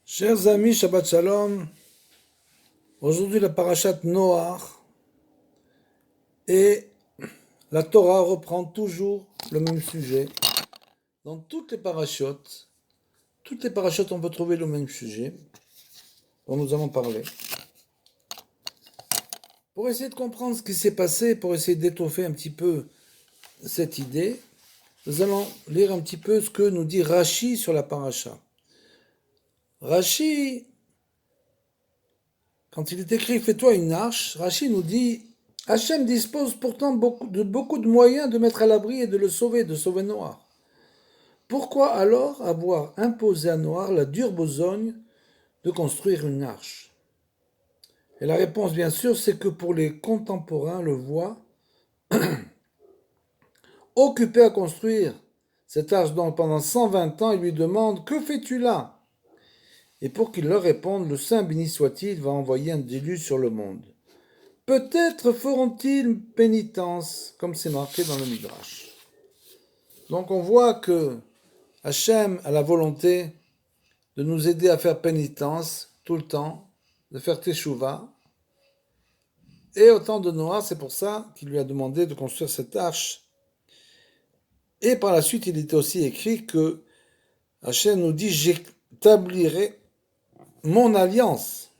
Chers amis, Shabbat Shalom. Aujourd'hui, la parashat Noach et la Torah reprend toujours le même sujet. Dans toutes les parashotes, on peut trouver le même sujet dont nous allons parler. Pour essayer de comprendre ce qui s'est passé, pour essayer d'étoffer un petit peu cette idée, nous allons lire un petit peu ce que nous dit Rashi sur la parasha. Rashi, quand il est écrit « Fais-toi une arche », Rashi nous dit « Hachem dispose pourtant beaucoup de moyens de mettre à l'abri et de de sauver Noach. Pourquoi alors avoir imposé à Noach la dure besogne de construire une arche ?» Et la réponse, bien sûr, c'est que pour les contemporains le voient occupé à construire cette arche dont pendant 120 ans, ils lui demandent « Que fais-tu là ?» Et pour qu'il leur réponde, le Saint béni soit-il va envoyer un déluge sur le monde. Peut-être feront-ils pénitence, comme c'est marqué dans le Midrash. Donc on voit que Hachem a la volonté de nous aider à faire pénitence tout le temps, de faire teshuva. Et au temps de Noah, c'est pour ça qu'il lui a demandé de construire cette arche. Et par la suite, il était aussi écrit que Hachem nous dit « J'établirai mon alliance ».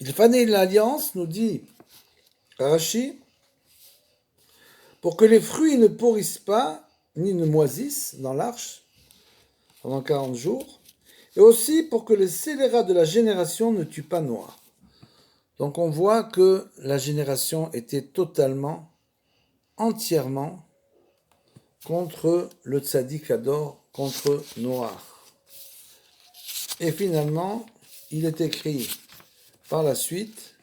Il fallait l'alliance, nous dit Rashi, pour que les fruits ne pourrissent pas, ni ne moisissent dans l'arche pendant 40 jours, et aussi pour que les scélérats de la génération ne tuent pas Noah. Donc on voit que la génération était totalement, entièrement contre le tzaddik Hador, contre Noah. Et finalement, il est écrit par la suite,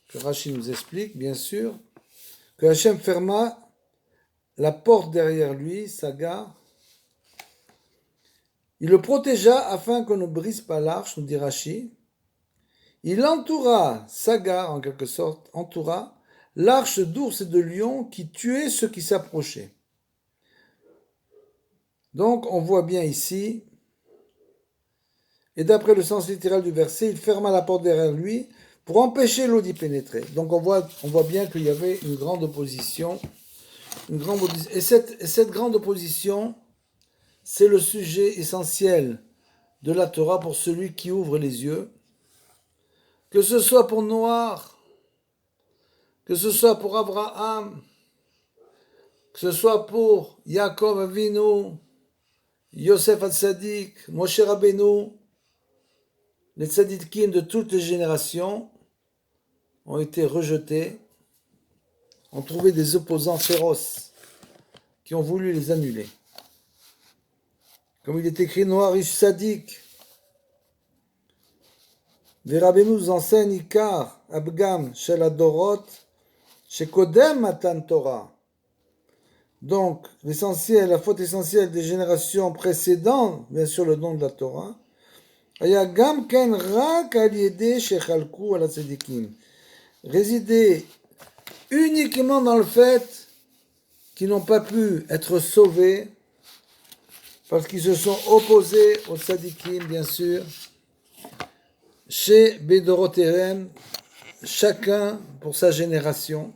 que Rashi nous explique, bien sûr, que Hachem ferma la porte derrière lui, Sagar. Il le protégea afin qu'on ne brise pas l'arche, nous dit Rashi. Il entoura, Sagar en quelque sorte, entoura l'arche d'ours et de lions qui tuaient ceux qui s'approchaient. Donc on voit bien ici, et d'après le sens littéral du verset, il ferma la porte derrière lui pour empêcher l'eau d'y pénétrer. Donc on voit bien qu'il y avait une grande opposition. Et cette grande opposition, c'est le sujet essentiel de la Torah pour celui qui ouvre les yeux. Que ce soit pour Noach, que ce soit pour Abraham, que ce soit pour Yaakov Avinu, Yosef Hatzadik, Moshe Rabbeinu, les tzadikim de toutes les générations ont été rejetés, ont trouvé des opposants féroces qui ont voulu les annuler. Comme il est écrit, Noach ish Sadik, Rabbeinu nous enseigne Ikar, Abgam, Shel Adorot, Shekodem Matan Torah. Donc, l'essentiel, la faute essentielle des générations précédentes, bien sûr le don de la Torah, résidait uniquement dans le fait qu'ils n'ont pas pu être sauvés parce qu'ils se sont opposés aux tzadikim, bien sûr, chez Bedoroterem, chacun pour sa génération.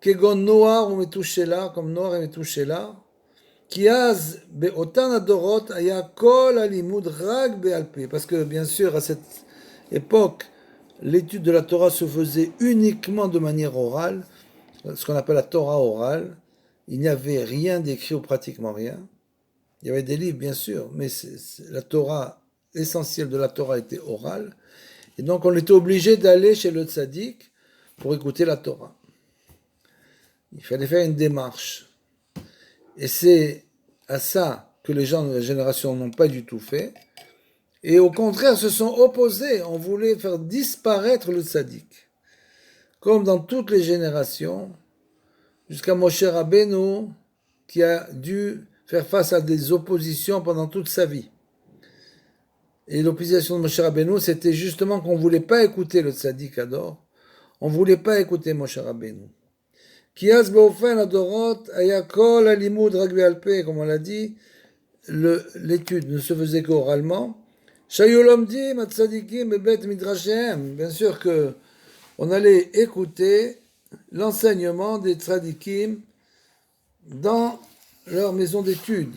Kegon Noar ou Metushela, comme Noar et Metushela, qui az be'otan adorot aya kol alimud rag be'alpe. Parce que, bien sûr, à cette époque, l'étude de la Torah se faisait uniquement de manière orale, ce qu'on appelle la Torah orale. Il n'y avait rien d'écrit ou pratiquement rien. Il y avait des livres, bien sûr, mais la Torah, l'essentiel de la Torah était orale. Et donc, on était obligé d'aller chez le tzaddik pour écouter la Torah. Il fallait faire une démarche. Et c'est à ça que les gens de la génération n'ont pas du tout fait. Et au contraire, se sont opposés. On voulait faire disparaître le tzaddik. Comme dans toutes les générations, jusqu'à Moshe Rabbeinu, qui a dû faire face à des oppositions pendant toute sa vie. Et l'opposition de Moshe Rabbeinu, c'était justement qu'on ne voulait pas écouter le tzaddik Hador. On ne voulait pas écouter Moshe Rabbeinu. Kiaz Beofen Adorot Ayakol Alimud Rag Be'alpe, comme on l'a dit, l'étude ne se faisait qu'oralement, Shayolomdim Atzadikim Bebet Midrashem, bien sûr que on allait écouter l'enseignement des tzadikim dans leur maison d'études.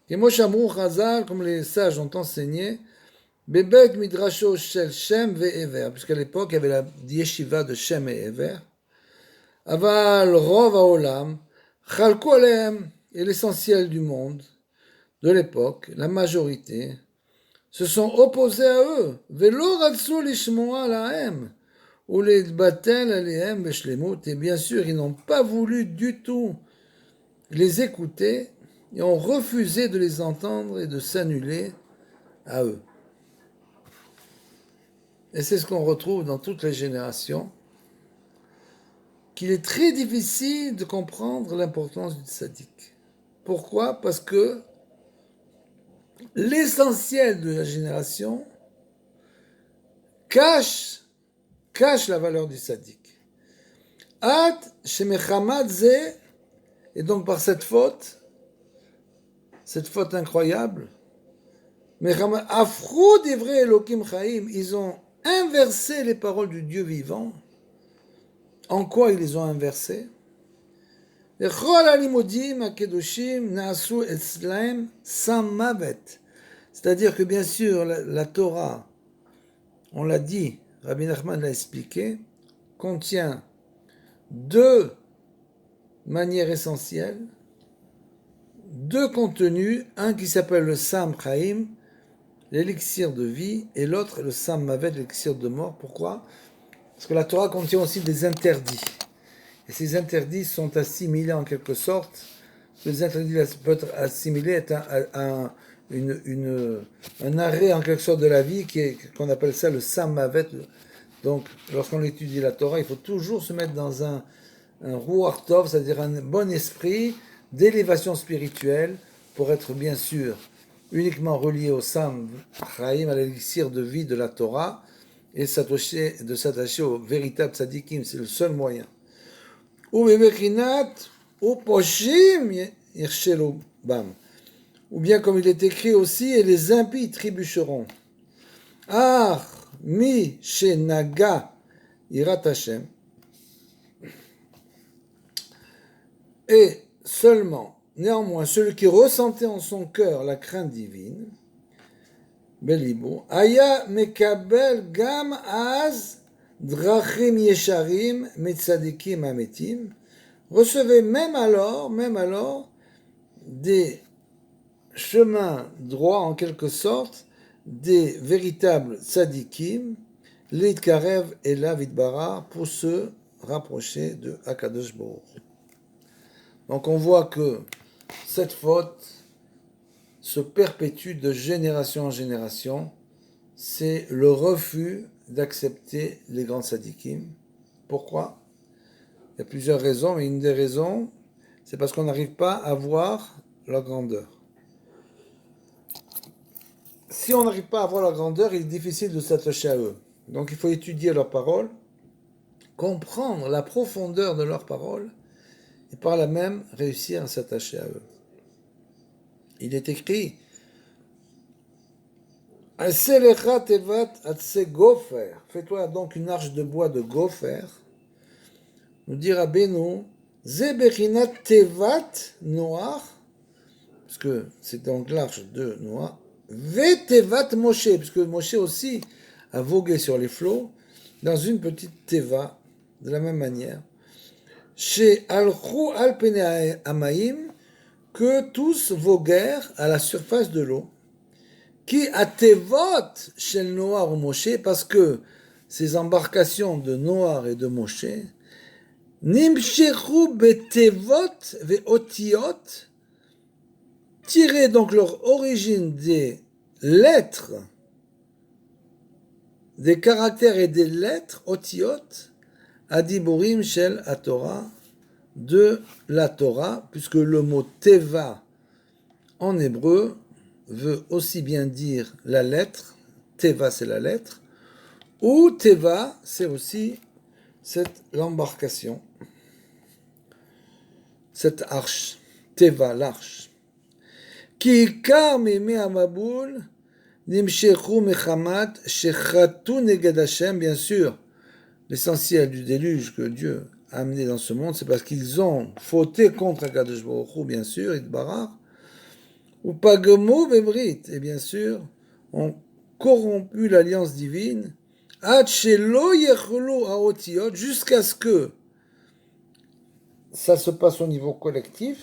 Et Moshe Amrou Chazal, comme les sages ont enseigné, Bebet Midrasho Shel Shem Ve'ever, puisqu'à l'époque il y avait la yeshiva de Shem et Ever. Aval Rov Haolam, Chalku Alehem, et l'essentiel du monde, de l'époque, la majorité, se sont opposés à eux. Velo Ratsu Lishmoa Lahem, ou les Batel Alehem Beshlemut, et bien sûr, ils n'ont pas voulu du tout les écouter et ont refusé de les entendre et de s'annuler à eux. Et c'est ce qu'on retrouve dans toutes les générations, qu'il est très difficile de comprendre l'importance du tzaddik. Pourquoi? Parce que l'essentiel de la génération cache la valeur du tzaddik. At shemechamad ze, et donc par cette faute incroyable, afrou divrei Elokim chaim, ils ont inversé les paroles du Dieu vivant. En quoi ils les ont inversées? C'est-à-dire que bien sûr la Torah, on l'a dit, Rabbi Nachman l'a expliqué, contient deux manières essentielles, deux contenus, un qui s'appelle le Sam Chaim, l'élixir de vie, et l'autre le Sam Mavet, l'élixir de mort. Pourquoi? Parce que la Torah contient aussi des interdits. Et ces interdits sont assimilés en quelque sorte. Les interdits peuvent être assimilés à un arrêt en quelque sorte de la vie qu'on appelle ça le Sam Mavet. Donc, lorsqu'on étudie la Torah, il faut toujours se mettre dans un Ruach Tov, c'est-à-dire un bon esprit d'élévation spirituelle pour être bien sûr uniquement relié au Sam Chaim, à l'élixir de vie de la Torah, et de s'attacher au véritable tzadikim, c'est le seul moyen. Ou bien comme il est écrit aussi, et les impies trébucheront. Ah, mi shenaga irat Hashem. Et seulement, néanmoins, celui qui ressentait en son cœur la crainte divine, Belibo, Aya mekabel gam az drachim yesharim metzadikim ametim, recevait même alors des chemins droits en quelque sorte, des véritables tzadikim, l'itkarev et la vidbara, pour se rapprocher de Akadosh Baruch. Donc on voit que cette faute se perpétue de génération en génération. C'est le refus d'accepter les grands tzadikim. Pourquoi? Il y a plusieurs raisons, mais une des raisons, c'est parce qu'on n'arrive pas à voir leur grandeur. Si on n'arrive pas à voir leur grandeur, il est difficile de s'attacher à eux. Donc il faut étudier leurs paroles, comprendre la profondeur de leurs paroles, et par là même réussir à s'attacher à eux. Il est écrit fais-toi donc une arche de bois de gopher, nous dit Rabbeinu, Zebechinat Tevat Noach, parce que c'est donc l'arche de Noach, Vetevat Moshe, puisque Moshe aussi a vogué sur les flots, dans une petite Teva, de la même manière. Chez Alchou Alpene Amaim, que tous voguèrent à la surface de l'eau, qui a Tevot chez Noah ou Moshe, parce que ces embarcations de Noah et de Moshe, Nimshechu betevot veotiot, tiraient donc leur origine des lettres, des caractères et des lettres, otiot, adiburim shel Torah, de la Torah, puisque le mot teva en hébreu veut aussi bien dire la lettre, teva c'est la lettre, ou teva c'est aussi l'embarcation, cette arche, teva, l'arche. Ki ikar mimei Amabul nimshechu mechamat shechatu neged Hashem, bien sûr. L'essentiel du déluge que Dieu a amené dans ce monde, c'est parce qu'ils ont fauté contre Akadosh Baruch Hu, bien sûr, Itbarach, ou Pagamo Bebrit, et bien sûr, ont corrompu l'alliance divine, Ad shelo yechlu haotiot, jusqu'à ce que ça se passe au niveau collectif.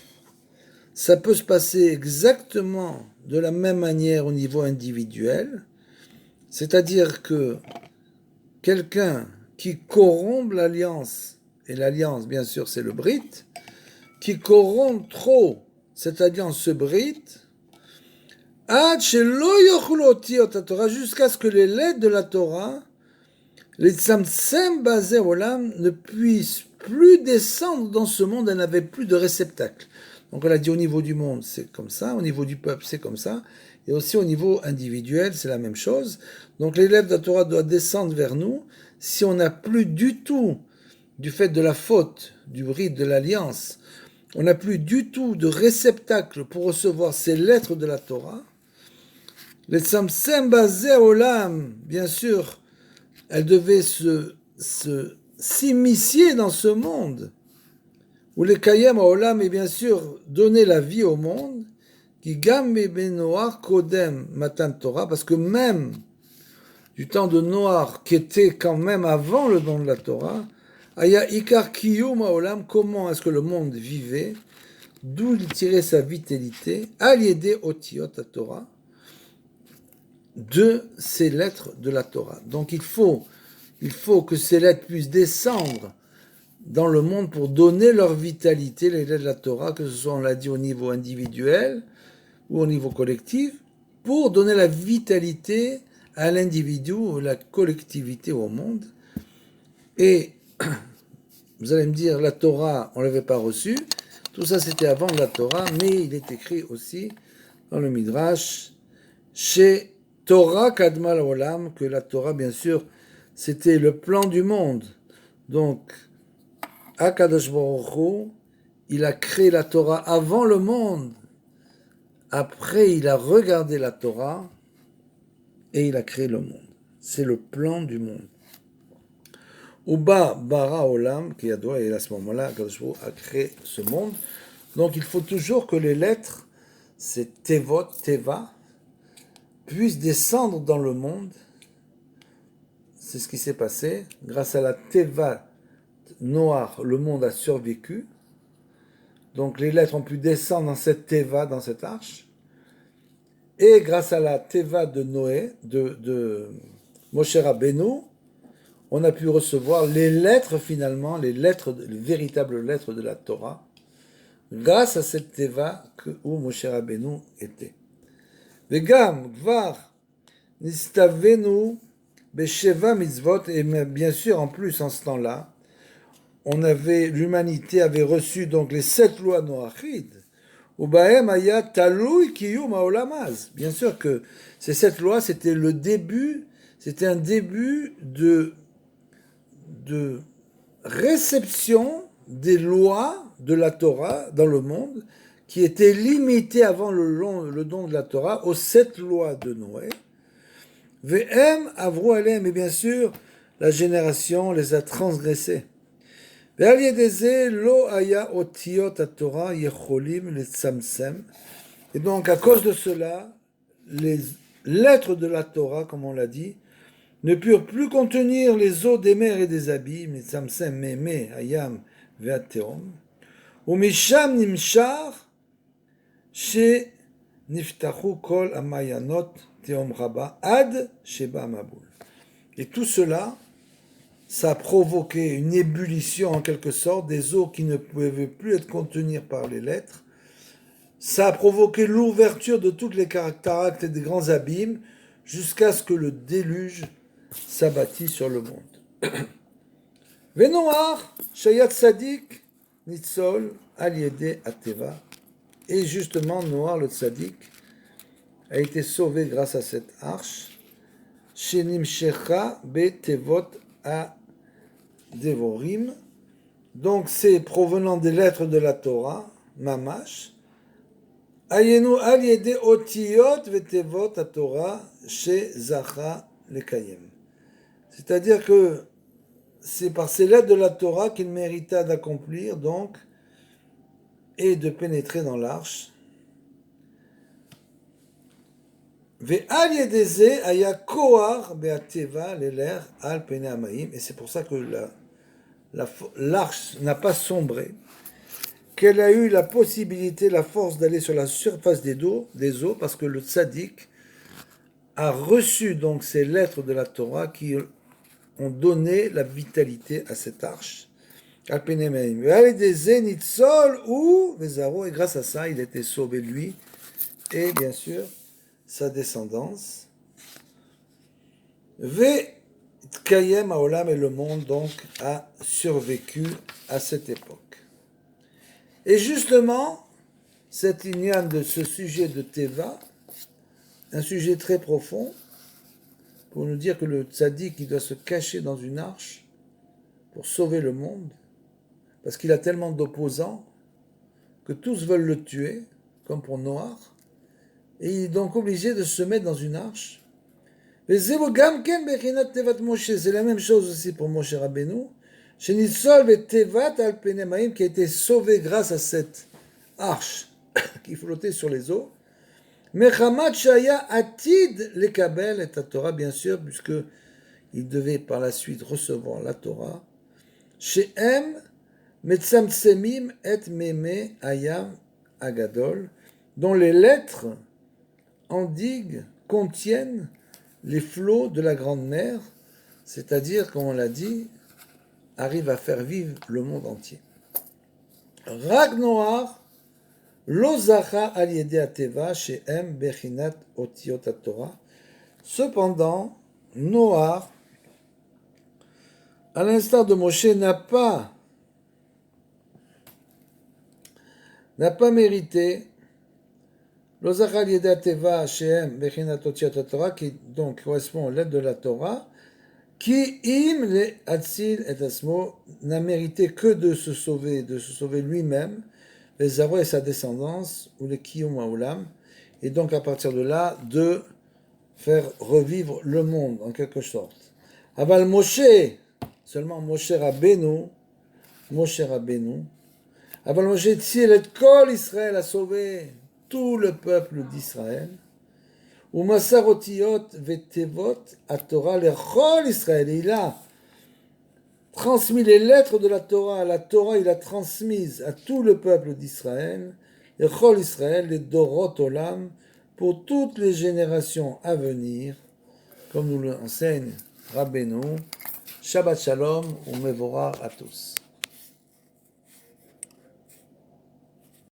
Ça peut se passer exactement de la même manière au niveau individuel, c'est-à-dire que quelqu'un qui corrompt l'alliance, et l'alliance bien sûr c'est le Brit, qui corrompt trop cette alliance, ce Brit, jusqu'à ce que les lettres de la Torah, les tzamtzem basé olam, ne puissent plus descendre dans ce monde, elles n'avaient plus de réceptacle. Donc on a dit au niveau du monde c'est comme ça, au niveau du peuple c'est comme ça, et aussi au niveau individuel c'est la même chose. Donc les lettres de la Torah doivent descendre vers nous. Si on n'a plus du tout, du fait de la faute, du rite de l'alliance, on n'a plus du tout de réceptacle pour recevoir ces lettres de la Torah, les tzamtzem basé olam, bien sûr, elles devaient s'immiscer dans ce monde, où les kayem olam, et bien sûr donner la vie au monde, qui gam benoar kodem matan Torah, parce que même du temps de Noir, qui était quand même avant le don de la Torah, aya ikar kiyum olam, comment est-ce que le monde vivait, d'où il tirait sa vitalité, al yede otiot à Torah, de ces lettres de la Torah. Donc il faut que ces lettres puissent descendre dans le monde pour donner leur vitalité, les lettres de la Torah, que ce soit, on l'a dit, au niveau individuel ou au niveau collectif, pour donner la vitalité à l'individu ou la collectivité au monde. Et vous allez me dire, la Torah, on ne l'avait pas reçue. Tout ça, c'était avant la Torah, mais il est écrit aussi dans le Midrash, chez Torah Kadmal Olam, que la Torah, bien sûr, c'était le plan du monde. Donc, Akadosh Baruch Hu, il a créé la Torah avant le monde. Après, il a regardé la Torah et il a créé le monde. C'est le plan du monde. Uba bara olam, qui adore, et à ce moment-là, Akadosh Baruch Hu a créé ce monde. Donc, il faut toujours que les lettres, c'est Tevot, Teva, puissent descendre dans le monde. C'est ce qui s'est passé. Grâce à la Teva noire, le monde a survécu. Donc les lettres ont pu descendre dans cette Teva, dans cette arche. Et grâce à la Teva de Noé, de Moshe Rabbeinu, on a pu recevoir les lettres finalement, les véritables lettres de la Torah, grâce à cette Teva où Moshe Rabbeinu était. Vegam, Gvar, Nistavenu, Besheva mitzvot, et bien sûr en plus en ce temps-là, l'humanité avait reçu donc les 7 lois noachides, ou bahem aya talui kiyum haolamaz. Bien sûr que ces 7 lois, c'était un début de réception des lois de la Torah dans le monde, qui étaient limitées avant le don de la Torah aux 7 lois de Noé. V'hem avru alem, et bien sûr, la génération les a transgressés. Et donc, à cause de cela, les lettres de la Torah, comme on l'a dit, ne purent plus contenir les eaux des mers et des abîmes, les tzamsem, meme, hayam, ve'ateom, ou misham nimshar, she niftachu kol amayanot teom rabba, ad sheba mabul. Et tout cela, ça a provoqué une ébullition en quelque sorte des eaux qui ne pouvaient plus être contenues par les lettres. Ça a provoqué l'ouverture de toutes les cataractes et des grands abîmes jusqu'à ce que le déluge s'abattit sur le monde. Venoar, Shayat Sadik, Nitzol, Aliede, Ateva. Et justement, Noir, le Tzadik, a été sauvé grâce à cette arche. Shenim Shecha, Betevot, A Devorim, donc c'est provenant des lettres de la Torah, Mamash, Ayenu al yede otiyot vetevot Torah chez Zacha lekayem. C'est-à-dire que c'est par ces lettres de la Torah qu'il mérita d'accomplir donc et de pénétrer dans l'arche. Ve'al yedeze aya koar be'ateva leler al pene amaim. Et c'est pour ça que l'arche n'a pas sombré, qu'elle a eu la possibilité, la force d'aller sur la surface des eaux, parce que le tzaddik a reçu donc ces lettres de la Torah qui ont donné la vitalité à cette arche. Et grâce à ça, il a été sauvé lui et bien sûr sa descendance. Kayem Haolam, et le monde donc a survécu à cette époque. Et justement, cette ignan de ce sujet de Teva, un sujet très profond, pour nous dire que le tzaddik, il doit se cacher dans une arche pour sauver le monde, parce qu'il a tellement d'opposants que tous veulent le tuer, comme pour Noach, et il est donc obligé de se mettre dans une arche. C'est la même chose aussi pour Moshe Rabbeinu, qui a été sauvé grâce à cette arche qui flottait sur les eaux. Mechamat Shaya Atid Lekabel et la Torah, bien sûr, puisqu'il devait par la suite recevoir la Torah. Shehem Metzamtsemim et Meme Ayam Agadol, dont les lettres endiguent, contiennent les flots de la grande mer, c'est-à-dire, comme on l'a dit, arrivent à faire vivre le monde entier. Rak Noach lo zacha al yedei ateva shehem bechinat otiot Torah. Cependant, Noach, à l'instar de Moshe, n'a pas mérité lo zacha al yedei ateva shehem bechinat otiot Torah, qui donc correspond aux lettres de la Torah, qui im le atzil et asmo, n'a mérité que de se sauver lui-même, les Zaro et sa descendance, ou les Kiyum Haolam, et donc à partir de là, de faire revivre le monde, en quelque sorte. Aval Moshe, seulement Moshe Rabbeinu, Aval Moshe Tzil et Kol Israël, a sauvé tout le peuple d'Israël, ou Masar Otiyot Vetevot à Torah, le Chol Israël, il a transmis les lettres de la Torah il a transmise à tout le peuple d'Israël, le Chol Israël, les Dorot Olam, pour toutes les générations à venir, comme nous l'enseigne Rabbeinu. Shabbat Shalom ou Mevorah à tous.